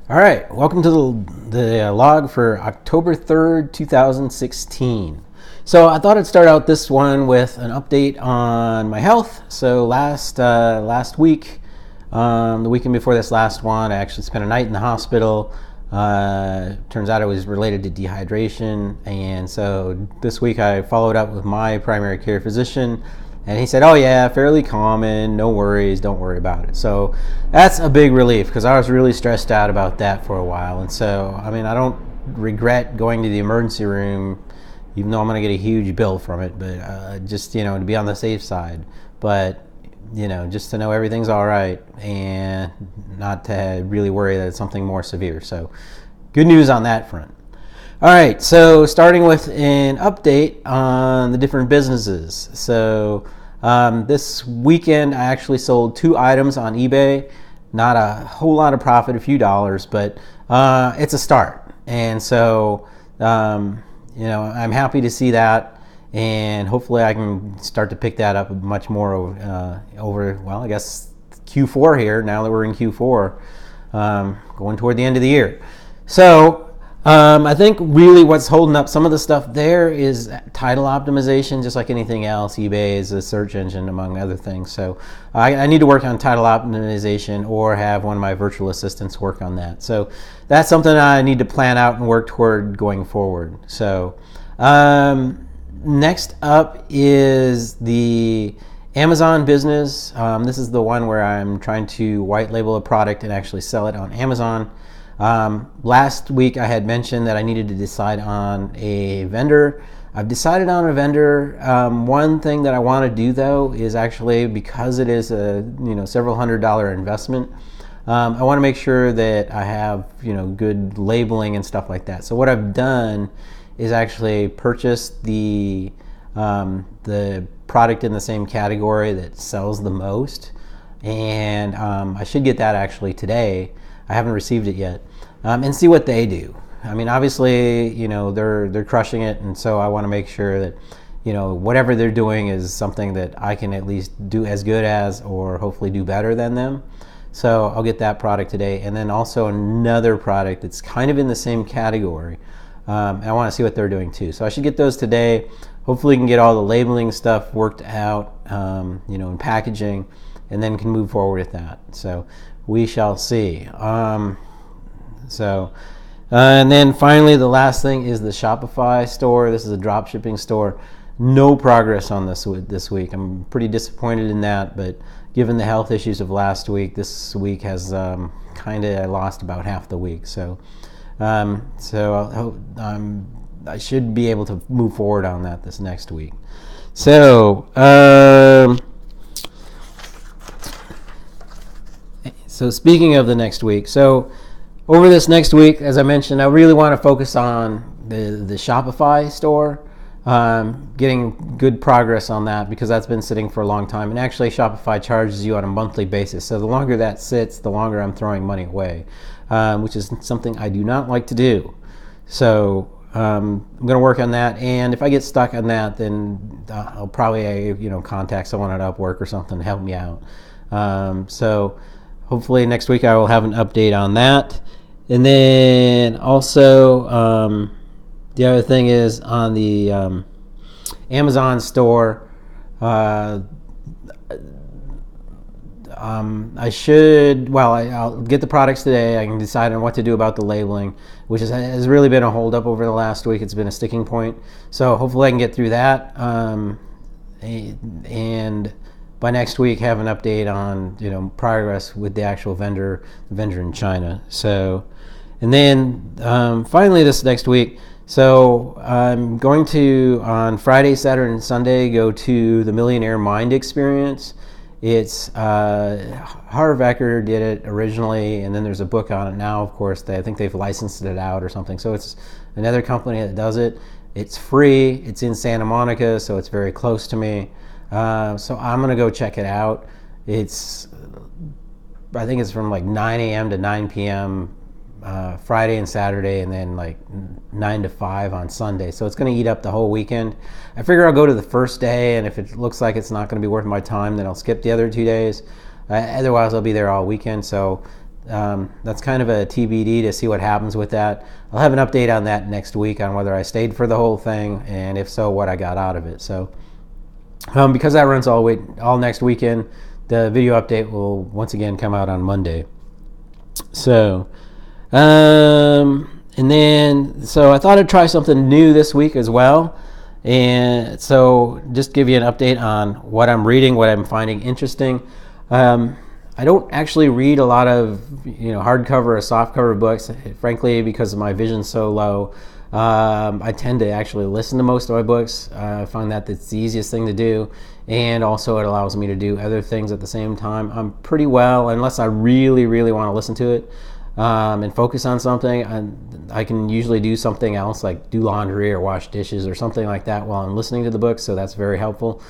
All right, welcome to the log for October 3rd, 2016. So I thought I'd start out this one with an update on my health. So last week, the weekend before this last one, I actually spent a night in the hospital. Turns out it was related to dehydration, and so this week I followed up with my primary care physician. And he said, oh yeah, fairly common, no worries, don't worry about it. So that's a big relief because I was really stressed out about that for a while. And so, I don't regret going to the emergency room, even though I'm going to get a huge bill from it, but just, to be on the safe side. But, just to know everything's all right and not to really worry that it's something more severe. So good news on that front. All right, so starting with an update on the different businesses. So this weekend, I actually sold 2 items on eBay. Not a whole lot of profit, a few dollars, but it's a start. And so, I'm happy to see that, and hopefully I can start to pick that up much more over I guess Q4 here, now that we're in Q4, going toward the end of the year. So, I think really what's holding up some of the stuff there is title optimization, just like anything else. eBay is a search engine, among other things. So I need to work on title optimization or have one of my virtual assistants work on that. So that's something I need to plan out and work toward going forward. So next up is the Amazon business. This is the one where I'm trying to white label a product and actually sell it on Amazon. Last week I had mentioned that I needed to decide on a vendor. I've decided on a vendor. One thing that I want to do though is actually, because it is a several $100 investment, I want to make sure that I have good labeling and stuff like that. So what I've done is actually purchased the product in the same category that sells the most, and I should get that actually today. I haven't received it yet, and see what they do. Obviously, they're crushing it, and so I want to make sure that, whatever they're doing is something that I can at least do as good as, or hopefully do better than them. So I'll get that product today, and then also another product that's kind of in the same category. I want to see what they're doing too. So I should get those today. Hopefully, can get all the labeling stuff worked out, and packaging, and then can move forward with that. So we shall see. And then finally, the last thing is the Shopify store. This is a drop shipping store. No progress on this week. I'm pretty disappointed in that, but given the health issues of last week, this week has I lost about half the week. So I should be able to move forward on that this next week. So speaking of the next week, so over this next week, as I mentioned, I really want to focus on the Shopify store, getting good progress on that, because that's been sitting for a long time. And actually, Shopify charges you on a monthly basis. So the longer that sits, the longer I'm throwing money away, which is something I do not like to do. So I'm going to work on that. And if I get stuck on that, then I'll probably contact someone at Upwork or something to help me out. So hopefully next week I will have an update on that. And then also the other thing is on the Amazon store, I'll get the products today. I can decide on what to do about the labeling, which has really been a holdup over the last week. It's been a sticking point. So hopefully I can get through that. And by next week have an update on progress with the actual vendor in China. So, and then finally this next week, so I'm going to, on Friday, Saturday, and Sunday, go to the Millionaire Mind Experience. It's Harv Eker did it originally, and then there's a book on it now. Of course, I think they've licensed it out or something. So it's another company that does it. It's free. It's in Santa Monica, so it's very close to me. So I'm gonna go check it out. I think it's from like 9 a.m. to 9 p.m. Friday and Saturday, and then like 9 to 5 on Sunday. So it's going to eat up the whole weekend. I figure I'll go to the first day, and if it looks like it's not going to be worth my time, then I'll skip the other 2 days. Otherwise, I'll be there all weekend. So That's kind of a TBD to see what happens with that. I'll have an update on that next week on whether I stayed for the whole thing, and if so, what I got out of it. So because that runs all next weekend, the video update will once again come out on Monday. So and then I thought I'd try something new this week as well. And so just give you an update on what I'm reading, what I'm finding interesting. I don't actually read a lot of hardcover or softcover books, frankly, because my vision's so low. I tend to actually listen to most of my books. I find that it's the easiest thing to do, and also it allows me to do other things at the same time. I'm pretty well, unless I really, really want to listen to it and focus on something, I can usually do something else, like do laundry or wash dishes or something like that while I'm listening to the book, so that's very helpful.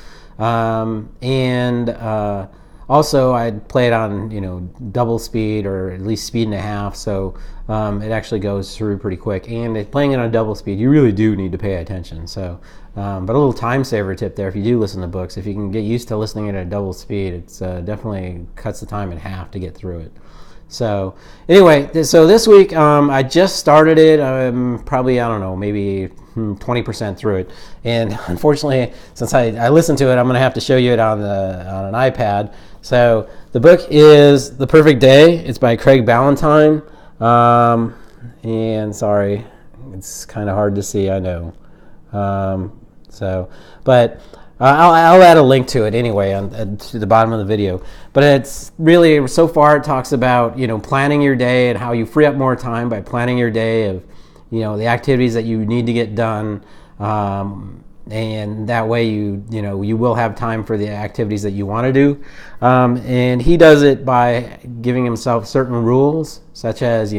Also, I'd play it on double speed, or at least speed and a half, so it actually goes through pretty quick. And playing it on double speed, you really do need to pay attention. So, but a little time saver tip there: if you do listen to books, if you can get used to listening at a double speed, it's definitely cuts the time in half to get through it. So anyway, so this week I just started it. I'm probably, I don't know, maybe 20% through it, and unfortunately, since I listened to it, I'm going to have to show you it on an iPad. So the book is The Perfect Day. It's by Craig Ballantyne, and sorry, it's kind of hard to see, I know. But I'll add a link to it anyway to the bottom of the video. But it's really, so far it talks about planning your day and how you free up more time by planning your day of the activities that you need to get done, and that way you will have time for the activities that you want to do. And he does it by giving himself certain rules, such as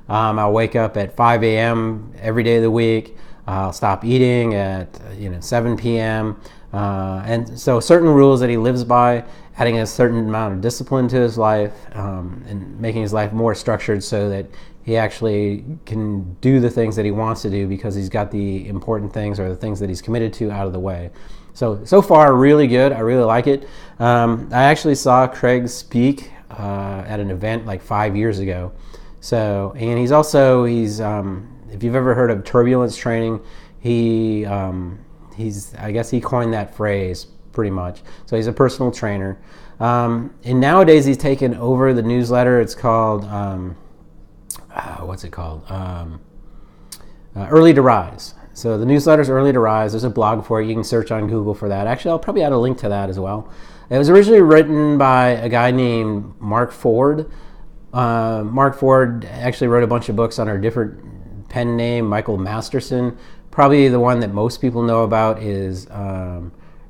I'll wake up at 5 a.m. every day of the week. I'll stop eating at 7 p.m. And so certain rules that he lives by, adding a certain amount of discipline to his life, and making his life more structured so that he actually can do the things that he wants to do because he's got the important things or the things that he's committed to out of the way. So far, really good. I really like it. I actually saw Craig speak at an event like 5 years ago. And he's if you've ever heard of turbulence training, I guess he coined that phrase pretty much. So he's a personal trainer. And nowadays he's taken over the newsletter. It's called, what's it called? Early to Rise. So the newsletter's Early to Rise. There's a blog for it. You can search on Google for that. Actually, I'll probably add a link to that as well. It was originally written by a guy named Mark Ford. Mark Ford actually wrote a bunch of books under a different pen name, Michael Masterson. Probably the one that most people know about is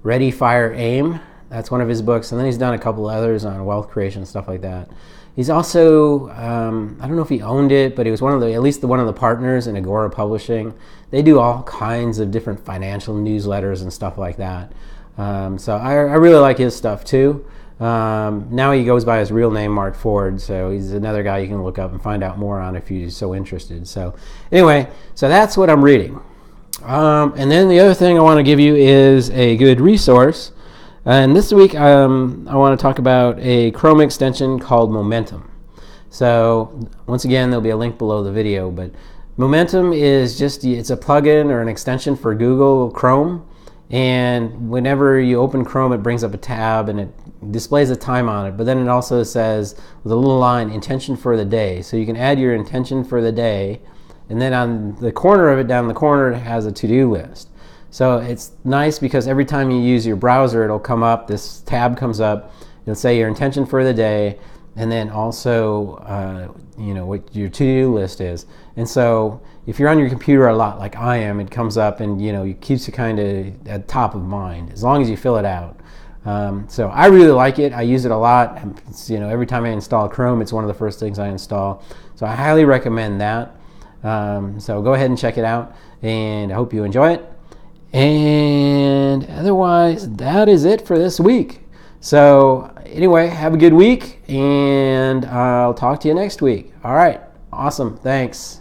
Ready, Fire, Aim. That's one of his books. And then he's done a couple others on wealth creation and stuff like that. He's also, I don't know if he owned it, but he was one of the partners in Agora Publishing. They do all kinds of different financial newsletters and stuff like that. So I really like his stuff too. Now he goes by his real name, Mark Ford, so he's another guy you can look up and find out more on if you're so interested. So anyway, so that's what I'm reading. And then the other thing I want to give you is a good resource. And this week I want to talk about a Chrome extension called Momentum. So once again, there'll be a link below the video, but Momentum is it's a plugin or an extension for Google Chrome. And whenever you open Chrome, it brings up a tab and it displays a time on it. But then it also says with a little line, intention for the day. So you can add your intention for the day. And then on the corner of it, down the corner, it has a to-do list. So it's nice because every time you use your browser, it'll come up, this tab comes up, it'll say your intention for the day, and then also what your to-do list is. And so if you're on your computer a lot, like I am, it comes up and it keeps you kind of at top of mind, as long as you fill it out. So I really like it. I use it a lot. Every time I install Chrome, it's one of the first things I install. So I highly recommend that. So go ahead and check it out, and I hope you enjoy it. And otherwise, that is it for this week. So anyway, have a good week, and I'll talk to you next week. All right, awesome, thanks.